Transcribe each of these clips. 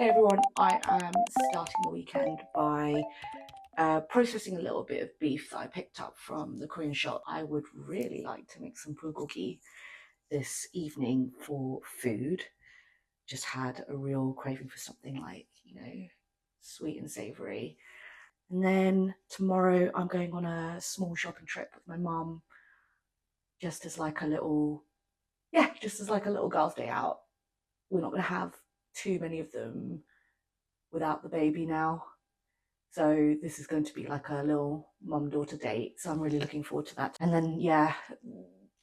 Hey everyone, I am starting the weekend by processing a little bit of beef that I picked up from the Korean shop. I would really like to make some bulgogi this evening for food. Just had a real craving for something like, sweet and savory. And then tomorrow I'm going on a small shopping trip with my mum, just as like a little girls' day out. We're not going to have too many of them without the baby now. So this is going to be like a little mum-daughter date. So I'm really looking forward to that. And then,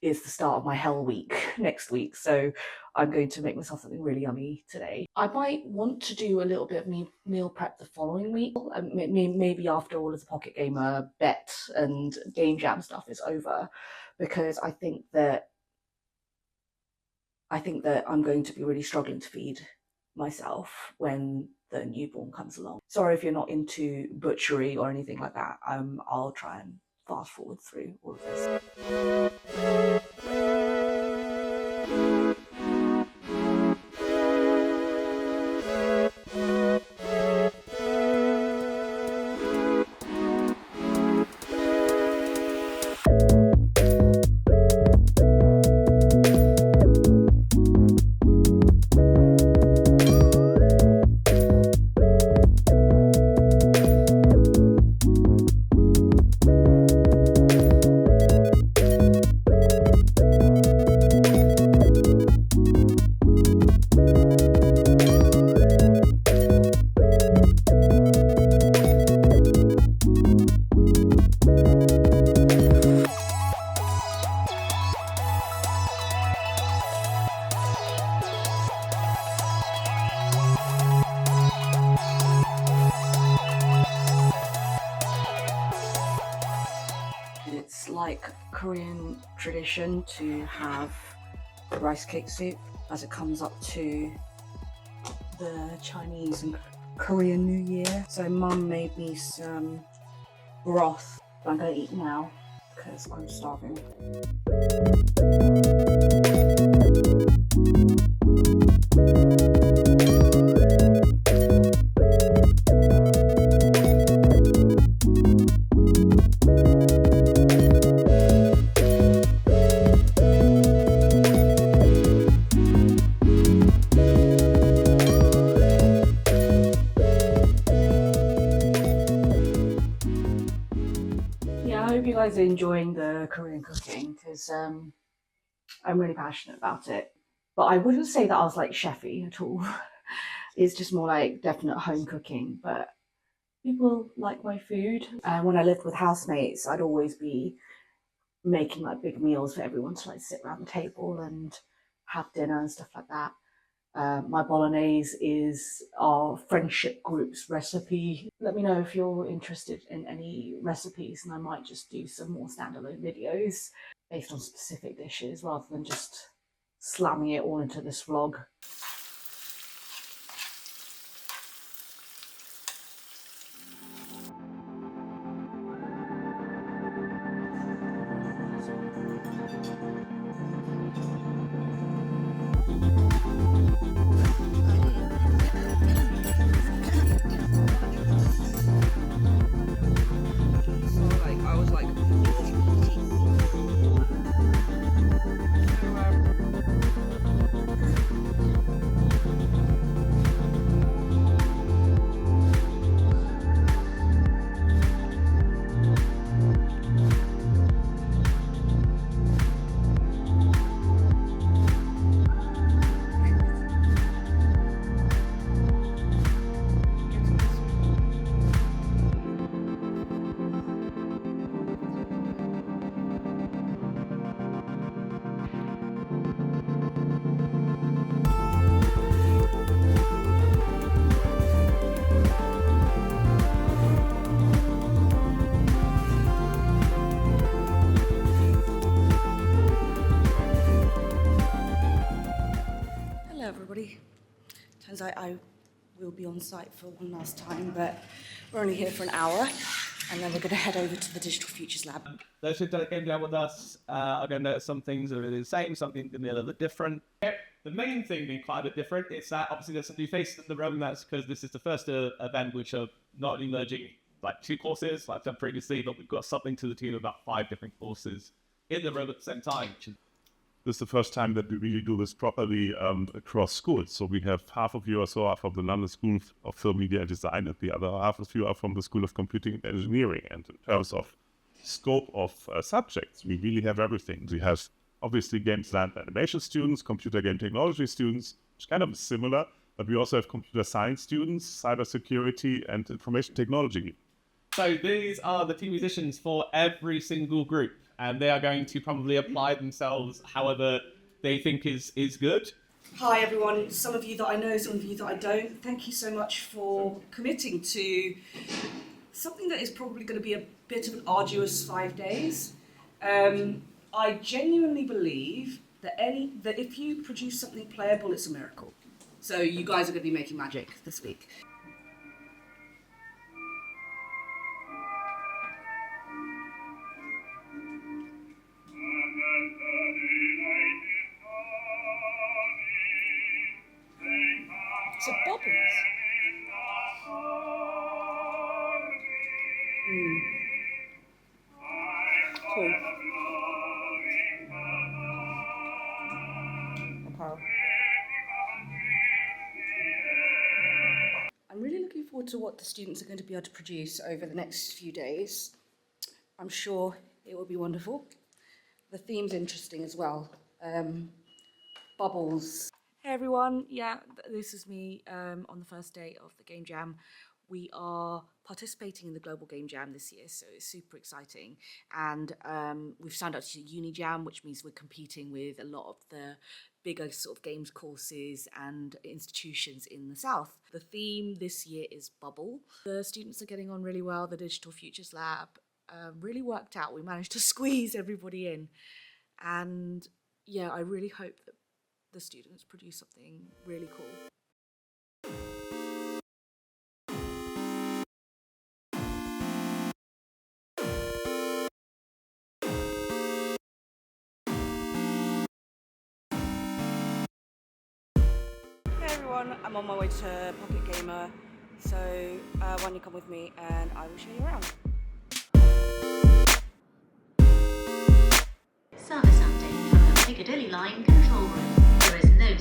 it's the start of my hell week next week. So I'm going to make myself something really yummy today. I might want to do a little bit of meal prep the following week. Maybe after all of the Pocket Gamer BETT and Game Jam stuff is over, because I think that I'm going to be really struggling to feed myself when the newborn comes along. Sorry if you're not into butchery or anything like that. I'll try and fast forward through all of this. It's like Korean tradition to have rice cake soup as it comes up to the Chinese and Korean New Year. So Mum made me some broth that I'm going to eat now because I'm starving. I hope you guys are enjoying the Korean cooking, because I'm really passionate about it. But I wouldn't say that I was like chefy at all. It's just more like definite home cooking, but people like my food. And when I lived with housemates, I'd always be making like big meals for everyone to like sit around the table and have dinner and stuff like that. My bolognese is our friendship group's recipe. Let me know if you're interested in any recipes, and I might just do some more standalone videos based on specific dishes rather than just slamming it all into this vlog. Everybody. Turns out I will be on site for one last time, but we're only here for an hour. and then we're going to head over to the Digital Futures Lab. Those who've done a game jam with us are going to notice some things are really the same, something going to be a little bit different. The main thing being quite a bit different is that obviously there's some new faces in the room. That's because this is the first event which are not only merging like 2 courses like I've done previously, but we've got something to the tune of about 5 different courses in the room at the same time. This is the first time that we really do this properly across schools. So we have half of you or so are from the London School of Film, Media and Design, and the other half of you are from the School of Computing and Engineering. And in terms of scope of subjects, we really have everything. We have obviously games and animation students, computer game technology students, which kind of is similar, but we also have computer science students, cybersecurity, and information technology. So these are the team musicians for every single group, and they are going to probably apply themselves however they think is good. Hi everyone, some of you that I know, some of you that I don't. Thank you so much for committing to something that is probably going to be a bit of an arduous 5 days. I genuinely believe that if you produce something playable, it's a miracle. So you guys are going to be making magic this week. So bubbles. Cool. Okay. I'm really looking forward to what the students are going to be able to produce over the next few days. I'm sure it will be wonderful. The theme's interesting as well. Bubbles. Hey everyone, yeah, this is me on the first day of the Game Jam. We are participating in the Global Game Jam this year, so it's super exciting. And we've signed up to Uni Jam, which means we're competing with a lot of the bigger sort of games courses and institutions in the South. The theme this year is Bubble. The students are getting on really well. The Digital Futures Lab really worked out. We managed to squeeze everybody in. And yeah, I really hope that the students produce something really cool. Hey everyone, I'm on my way to Pocket Gamer, so why don't you come with me and I will show you around. Service update from the Piccadilly Line control room. There is no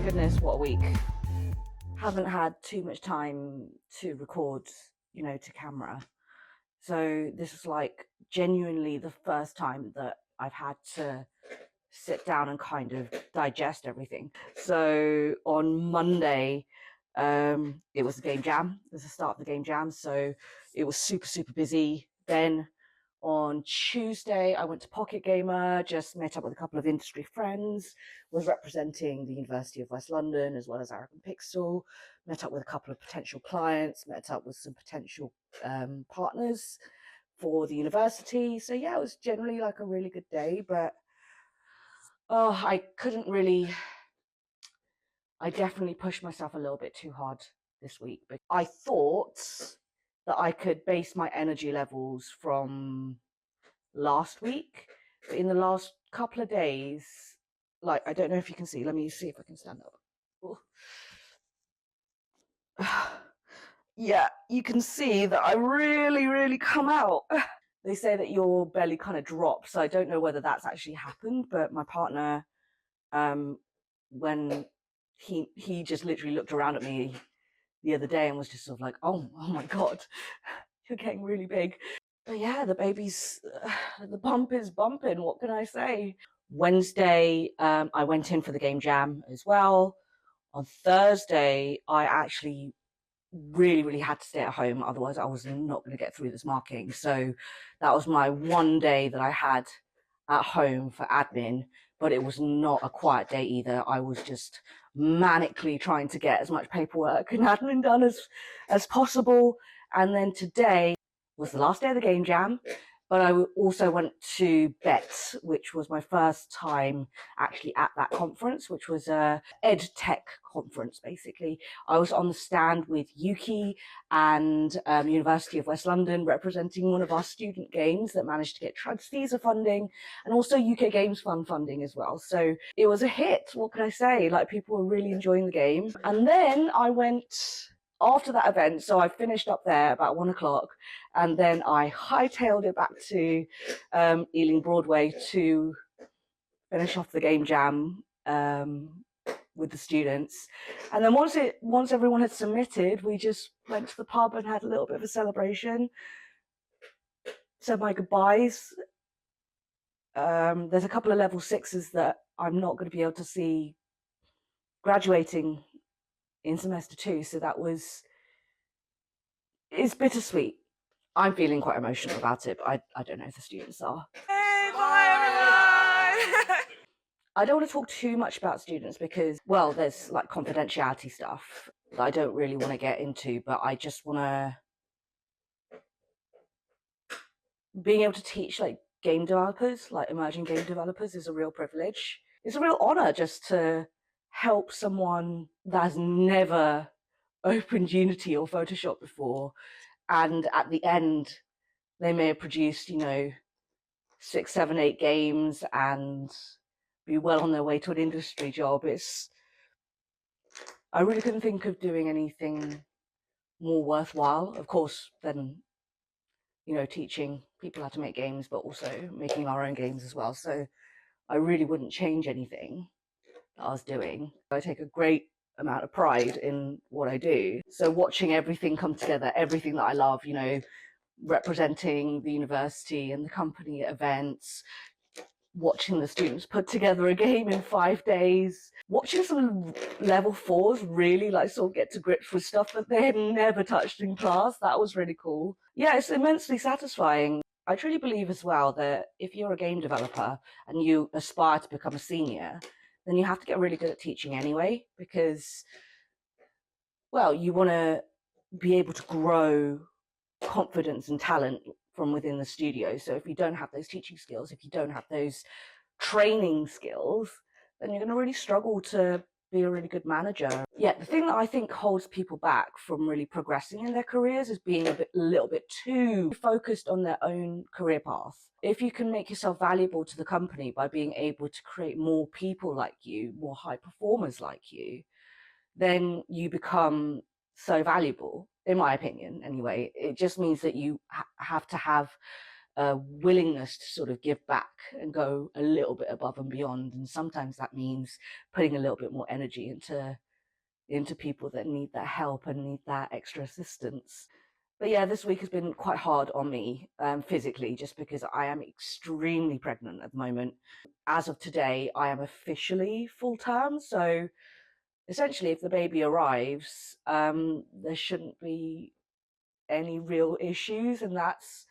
goodness, what a week. Haven't had too much time to record, to camera. So this is like genuinely the first time that I've had to sit down and kind of digest everything. So on Monday, it was the game jam. It was the start of the game jam. So it was super, super busy. Then on Tuesday, I went to Pocket Gamer, just met up with a couple of industry friends, was representing the University of West London as well as Aragon Pixel, met up with a couple of potential clients, met up with some potential partners for the university. So yeah, it was generally like a really good day, but I definitely pushed myself a little bit too hard this week. But I thought that I could base my energy levels from last week, but in the last couple of days, like, I don't know if you can see, let me see if I can stand up. Yeah, you can see that I really come out. They say that your belly kind of drops, so I don't know whether that's actually happened, but my partner, when he just literally looked around at me the other day and was just sort of like, oh my god, you're getting really big. But yeah, the baby's, the bump is bumping, what can I say? Wednesday, I went in for the game jam as well. On Thursday, I actually really had to stay at home, otherwise I was not going to get through this marking. So that was my one day that I had at home for admin, but it was not a quiet day either. I was just manically trying to get as much paperwork and admin done as possible. And then today was the last day of the game jam, but I also went to BETT, which was my first time actually at that conference, which was a Edtech conference, basically. I was on the stand with Yuki and University of West London, representing one of our student games that managed to get transfeasor funding, and also UK Games Fund funding as well. So it was a hit, what can I say? Like, people were really enjoying the game. And then I went after that event, so I finished up there about 1 o'clock, and then I hightailed it back to Ealing Broadway to finish off the game jam with the students. And then once everyone had submitted, we just went to the pub and had a little bit of a celebration, said my goodbyes. There's a couple of level 6s that I'm not going to be able to see graduating in semester 2, so it's bittersweet. I'm feeling quite emotional about it, but I don't know if the students are. Hey, bye everyone! I don't want to talk too much about students because, well, there's like confidentiality stuff that I don't really want to get into, but I just want to, being able to teach like game developers, like emerging game developers, is a real privilege. It's a real honor just to help someone that has never opened Unity or Photoshop before, and at the end they may have produced 6, 7, 8 games and be well on their way to an industry job. I really couldn't think of doing anything more worthwhile, of course, than teaching people how to make games, but also making our own games as well. So I really wouldn't change anything that I was doing. I take a great amount of pride in what I do. So watching everything come together, everything that I love, representing the university and the company at events, watching the students put together a game in 5 days, watching some level 4s really sort of get to grips with stuff that they had never touched in class. That was really cool. Yeah, it's immensely satisfying. I truly believe as well that if you're a game developer and you aspire to become a senior, then you have to get really good at teaching anyway, because, well, you want to be able to grow confidence and talent from within the studio. So if you don't have those teaching skills, if you don't have those training skills, then you're going to really struggle to be a really good manager. Yeah, the thing that I think holds people back from really progressing in their careers is being a little bit too focused on their own career path. If you can make yourself valuable to the company by being able to create more people like you, more high performers like you, then you become so valuable, in my opinion anyway. It just means that you have to have a willingness to sort of give back and go a little bit above and beyond. And sometimes that means putting a little bit more energy into people that need that help and need that extra assistance. But yeah, this week has been quite hard on me physically, just because I am extremely pregnant at the moment. As of today, I am officially full term. So essentially, if the baby arrives, there shouldn't be any real issues. And that's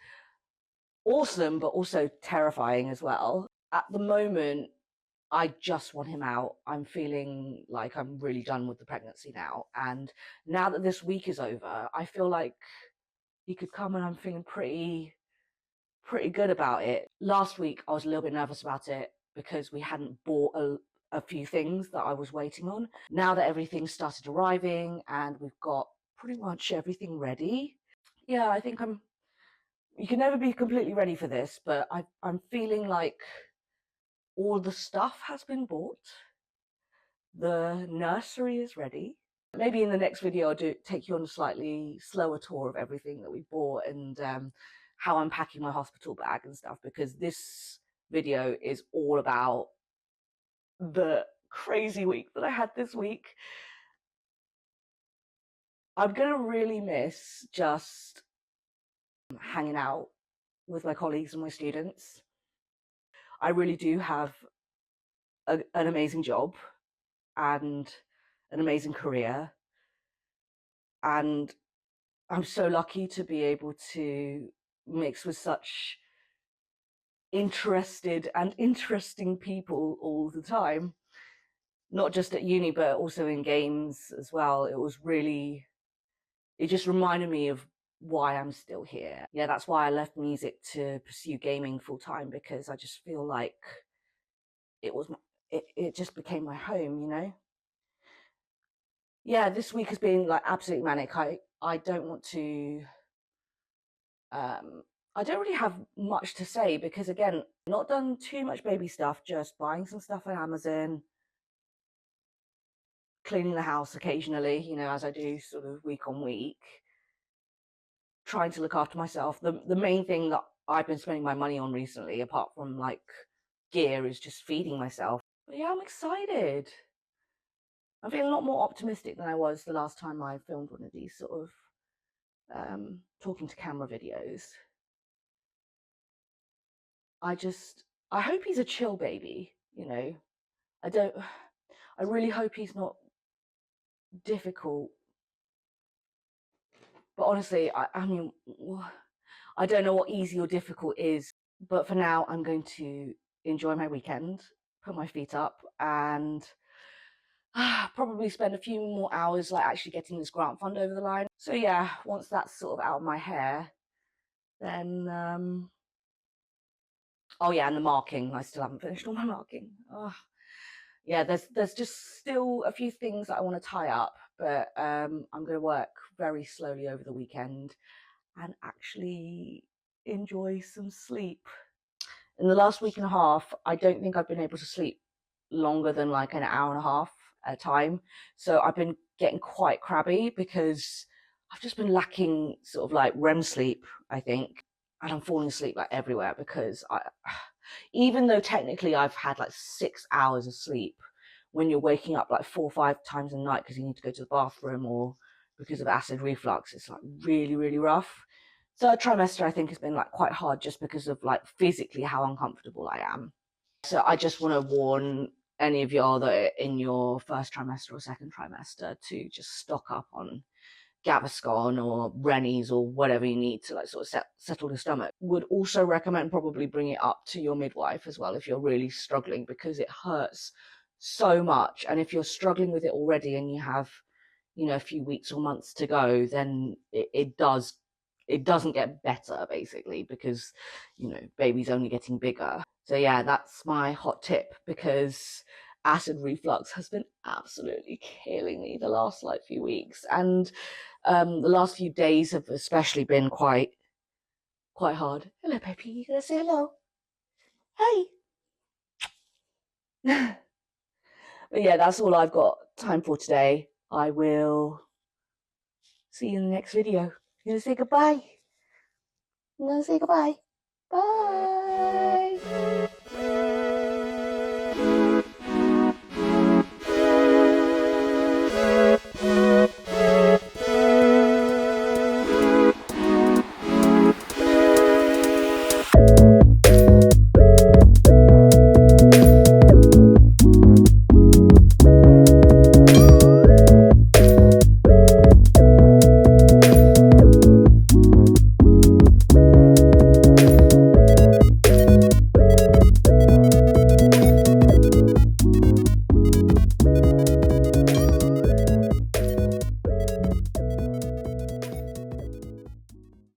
awesome, but also terrifying as well. At the moment, I just want him out. I'm feeling like I'm really done with the pregnancy now. And now that this week is over, I feel like he could come, and I'm feeling pretty good about it. Last week, I was a little bit nervous about it because we hadn't bought a few things that I was waiting on. Now that everything started arriving and we've got pretty much everything ready, yeah, I think you can never be completely ready for this, but I'm feeling like all the stuff has been bought. The nursery is ready. Maybe in the next video, I'll take you on a slightly slower tour of everything that we bought and how I'm packing my hospital bag and stuff, because this video is all about the crazy week that I had this week. I'm going to really miss just hanging out with my colleagues and my students. I really do have an amazing job and an amazing career, and I'm so lucky to be able to mix with such interested and interesting people all the time, not just at uni but also in games as well. It just reminded me of why I'm still here. Yeah, that's why I left music to pursue gaming full time, because I just feel like it just became my home, you know. Yeah, this week has been like absolutely manic. I don't want to I don't really have much to say because, again, not done too much baby stuff, just buying some stuff on Amazon, cleaning the house occasionally, you know, as I do sort of week on week, trying to look after myself. The main thing that I've been spending my money on recently, apart from like gear, is just feeding myself. But yeah, I'm excited. I'm feeling a lot more optimistic than I was the last time I filmed one of these sort of talking to camera videos. I hope he's a chill baby, you know. I really hope he's not difficult. But honestly, I mean, I don't know what easy or difficult is. But for now, I'm going to enjoy my weekend, put my feet up, and probably spend a few more hours like actually getting this grant fund over the line. So yeah, once that's sort of out of my hair, then oh yeah, and the marking. I still haven't finished all my marking. Oh. Yeah, there's just still a few things that I want to tie up, but I'm going to work very slowly over the weekend and actually enjoy some sleep. In the last week and a half, I don't think I've been able to sleep longer than like an hour and a half at a time. So I've been getting quite crabby because I've just been lacking sort of like REM sleep, I think. And I'm falling asleep like everywhere because even though technically I've had like 6 hours of sleep, when you're waking up like 4 or 5 times a night because you need to go to the bathroom or because of acid reflux, it's like really, really rough. Third trimester, I think, has been like quite hard just because of like physically how uncomfortable I am. So I just want to warn any of y'all that are in your first trimester or second trimester to just stock up on Gaviscon or Rennies or whatever you need to like sort of settle the stomach. Would also recommend probably bring it up to your midwife as well if you're really struggling, because it hurts so much. And if you're struggling with it already and you have, you know, a few weeks or months to go, then it doesn't get better basically, because, you know, baby's only getting bigger. So yeah, that's my hot tip, because acid reflux has been absolutely killing me the last like few weeks, and the last few days have especially been quite hard. Hello, baby. You gonna say hello? Hey. But yeah, that's all I've got time for today. I will see you in the next video. You gonna say goodbye? You gonna say goodbye? Bye.